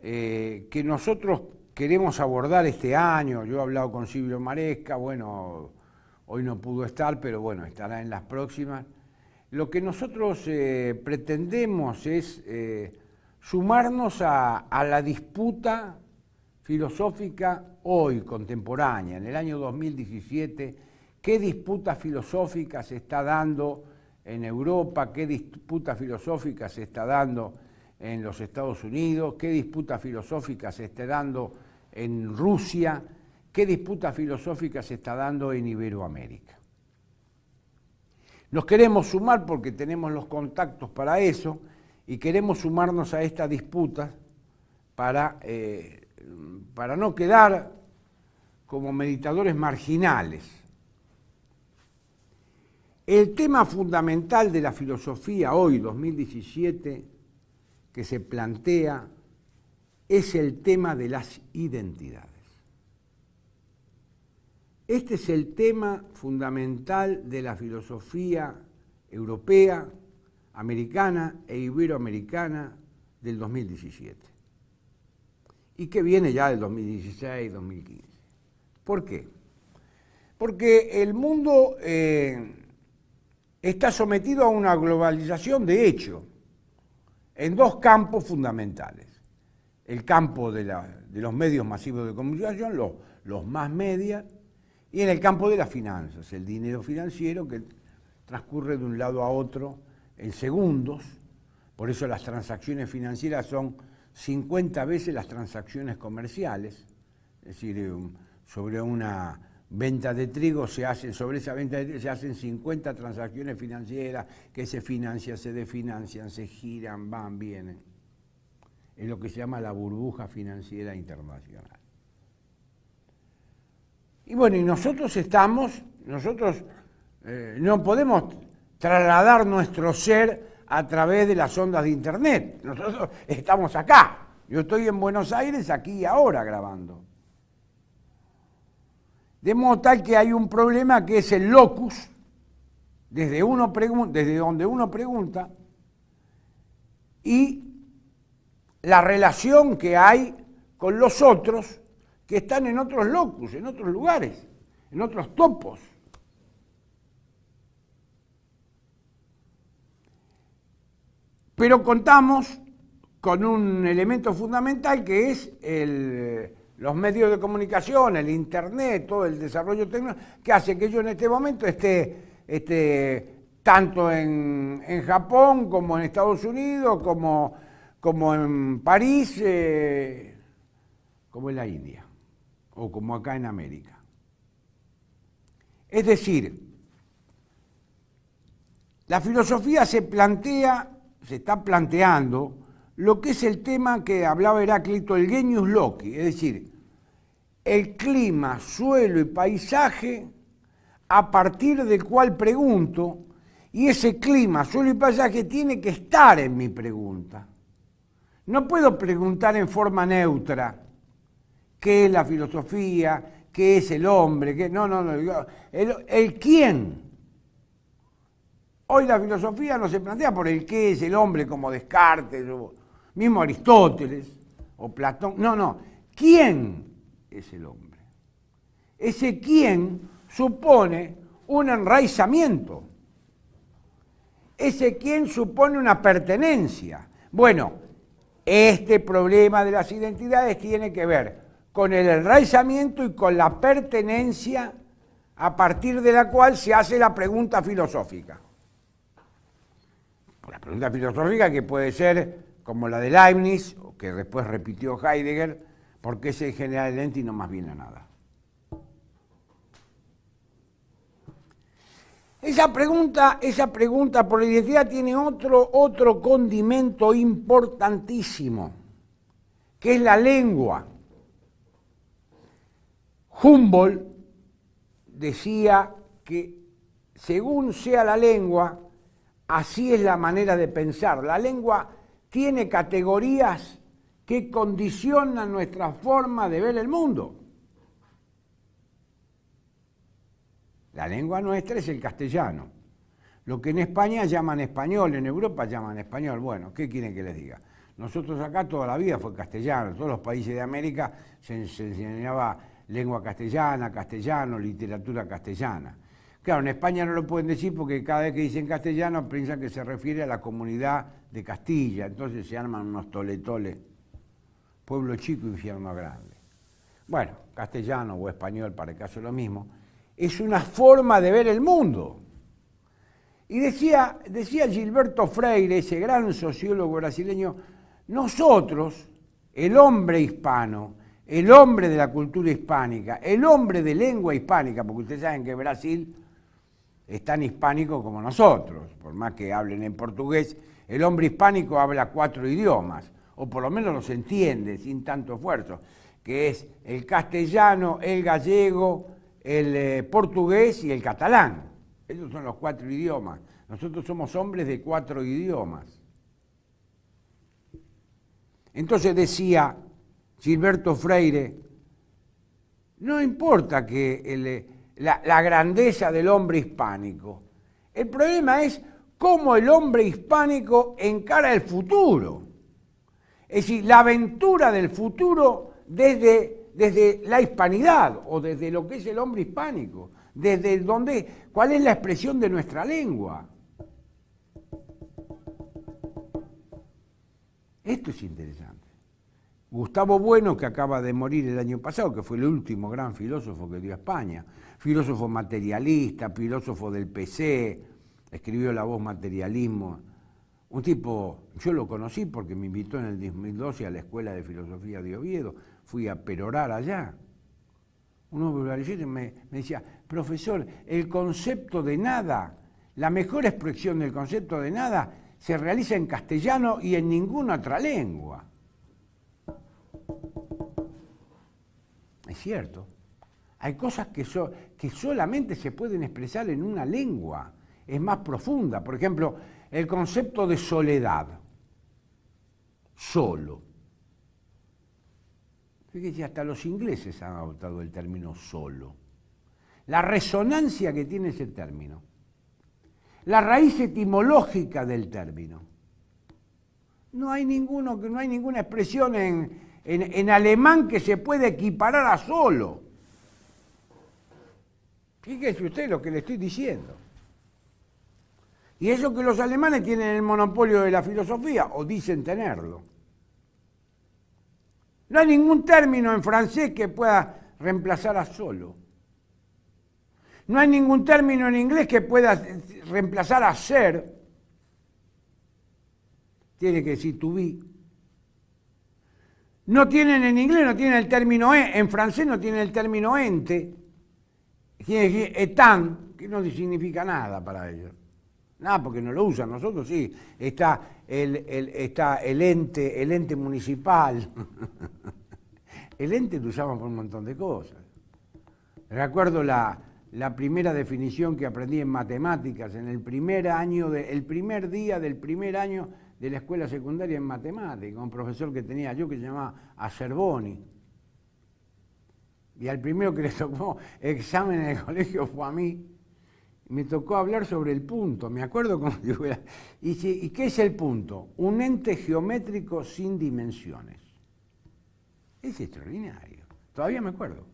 Speaker 2: que nosotros queremos abordar este año, yo he hablado con Silvio Maresca, bueno, hoy no pudo estar, pero bueno, estará en las próximas. Lo que nosotros pretendemos es sumarnos a la disputa filosófica hoy, contemporánea, en el año 2017, qué disputa filosófica se está dando en Europa, qué disputa filosófica se está dando en los Estados Unidos, qué disputa filosófica se está dando en Rusia, qué disputa filosófica se está dando en Iberoamérica. Nos queremos sumar porque tenemos los contactos para eso y queremos sumarnos a esta disputa para no quedar como meditadores marginales. El tema fundamental de la filosofía hoy, 2017, que se plantea, es el tema de las identidades. Este es el tema fundamental de la filosofía europea, americana e iberoamericana del 2017. Y que viene ya del 2016, 2015. ¿Por qué? Porque el mundo está sometido a una globalización de hecho en dos campos fundamentales. El campo de los medios masivos de comunicación, los más media, y en el campo de las finanzas, el dinero financiero que transcurre de un lado a otro en segundos. Por eso las transacciones financieras son 50 veces las transacciones comerciales. Es decir, sobre una venta de trigo sobre esa venta de trigo se hacen 50 transacciones financieras que se financian, se desfinancian, se giran, van, vienen. Es lo que se llama la burbuja financiera internacional. Y bueno, y nosotros no podemos trasladar nuestro ser a través de las ondas de Internet. Nosotros estamos acá. Yo estoy en Buenos Aires aquí y ahora grabando. De modo tal que hay un problema que es el locus, desde donde uno pregunta, y la relación que hay con los otros que están en otros locus, en otros lugares, en otros topos. Pero contamos con un elemento fundamental que es los medios de comunicación, el Internet, todo el desarrollo tecnológico, que hace que yo en este momento esté tanto en Japón como en Estados Unidos, como en París, como en la India, o como acá en América. Es decir, la filosofía se está planteando lo que es el tema que hablaba Heráclito, el genius loci, es decir, el clima, suelo y paisaje a partir del cual pregunto, y ese clima, suelo y paisaje tiene que estar en mi pregunta. No puedo preguntar en forma neutra qué es la filosofía, qué es el hombre, no, el quién. Hoy la filosofía no se plantea por el qué es el hombre como Descartes, o mismo Aristóteles o Platón. No, ¿quién es el hombre? Ese quién supone un enraizamiento. Ese quién supone una pertenencia. Bueno, este problema de las identidades tiene que ver con el enraizamiento y con la pertenencia a partir de la cual se hace la pregunta filosófica. La pregunta filosófica que puede ser como la de Leibniz, o que después repitió Heidegger, ¿por qué se genera el ente y no más bien la nada? Esa pregunta por la identidad tiene otro condimento importantísimo, que es la lengua. Humboldt decía que según sea la lengua, así es la manera de pensar. La lengua tiene categorías que condicionan nuestra forma de ver el mundo. La lengua nuestra es el castellano. Lo que en España llaman español, en Europa llaman español. Bueno, ¿qué quieren que les diga? Nosotros acá toda la vida fue castellano. En todos los países de América se enseñaba lengua castellana, castellano, literatura castellana. Claro, en España no lo pueden decir porque cada vez que dicen castellano piensan que se refiere a la comunidad de Castilla. Entonces se arman unos toletoles. Pueblo chico, infierno grande. Bueno, castellano o español, para el caso es lo mismo. Es una forma de ver el mundo. Y decía Gilberto Freire, ese gran sociólogo brasileño, nosotros, el hombre hispano, el hombre de la cultura hispánica, el hombre de lengua hispánica, porque ustedes saben que Brasil es tan hispánico como nosotros, por más que hablen en portugués, el hombre hispánico habla 4 idiomas, o por lo menos los entiende sin tanto esfuerzo, que es el castellano, el gallego, el portugués y el catalán. Esos son los 4 idiomas. Nosotros somos hombres de 4 idiomas. Entonces decía Gilberto Freire, no importa que la grandeza del hombre hispánico, el problema es cómo el hombre hispánico encara el futuro. Es decir, la aventura del futuro desde la hispanidad o desde lo que es el hombre hispánico, cuál es la expresión de nuestra lengua. Esto es interesante. Gustavo Bueno, que acaba de morir el año pasado, que fue el último gran filósofo que dio a España, filósofo materialista, filósofo del PC, escribió La Voz Materialismo, un tipo, yo lo conocí porque me invitó en el 2012 a la Escuela de Filosofía de Oviedo, fui a perorar allá. Un hombre me decía, profesor, el concepto de nada, la mejor expresión del concepto de nada se realiza en castellano y en ninguna otra lengua. Es cierto, hay cosas que solamente se pueden expresar en una lengua, es más profunda. Por ejemplo, el concepto de soledad, solo. Fíjese, hasta los ingleses han adoptado el término solo. La resonancia que tiene ese término, la raíz etimológica del término. No hay ninguna expresión en alemán que se pueda equiparar a solo. Fíjese usted lo que le estoy diciendo. Y eso que los alemanes tienen el monopolio de la filosofía, o dicen tenerlo. No hay ningún término en francés que pueda reemplazar a solo. No hay ningún término en inglés que pueda reemplazar a ser. Tiene que decir to be. No tienen en inglés, no tienen el término en francés no tienen el término ente. Tiene que decir étant, que no significa nada para ellos. Nada, porque no lo usan, nosotros sí. Está el ente municipal. El ente lo usamos por un montón de cosas. Recuerdo la primera definición que aprendí en matemáticas, en el primer día del primer año de la escuela secundaria en matemáticas, un profesor que tenía yo que se llamaba Acerboni. Y al primero que le tocó examen en el colegio fue a mí. Me tocó hablar sobre el punto, me acuerdo como si fuera. ¿Y qué es el punto? Un ente geométrico sin dimensiones. Es extraordinario, todavía me acuerdo.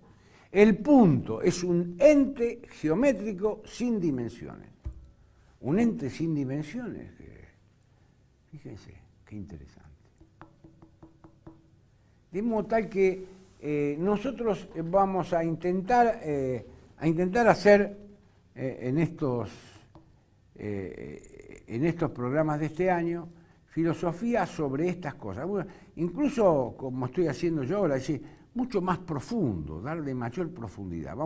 Speaker 2: El punto es un ente geométrico sin dimensiones. Un ente sin dimensiones, fíjense, qué interesante. De modo tal que nosotros vamos a intentar hacer en estos programas de este año filosofía sobre estas cosas. Bueno, incluso como estoy haciendo yo ahora, es decir, mucho más profundo, darle mayor profundidad.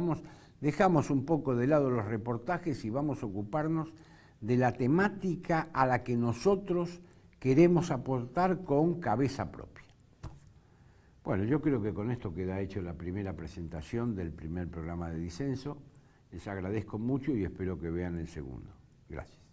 Speaker 2: Dejamos un poco de lado los reportajes y vamos a ocuparnos de la temática a la que nosotros queremos aportar con cabeza propia. Bueno, yo creo que con esto queda hecho la primera presentación del primer programa de Disenso. Les agradezco mucho y espero que vean el segundo. Gracias.